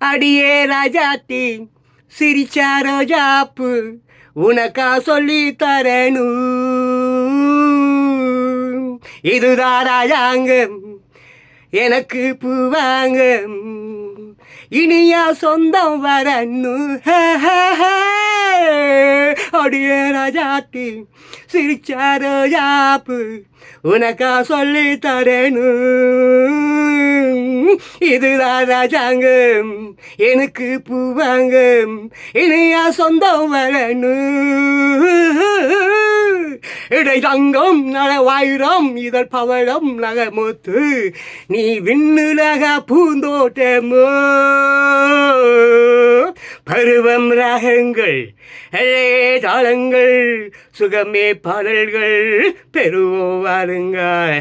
அடியே ராஜாத்தி சிரிச்சா ரோஜாப்பு உனக்கா சொல்லி தரணும். இதுதான் ராஜாங்கம் எனக்கு பூவாங்க இனியா சொந்தம் வரணும். அடியே ராஜாத்தி சிரிச்சா ரோஜாப்பு உனக்கா சொல்லி தரணும். இதுதான் ராஜாங்கம் எனக்கு பூவாங்கம் இனியா சொந்தம் வரணும். இடை தங்கம் நலவாயிரம் இதழ் பவளம் நகமுத்து நீ விண்ணுலக பூந்தோட்டமோ. பருவம் ராகங்கள் தாளங்கள் சுகமே பாடல்கள் பெருவோ வாருங்கள்.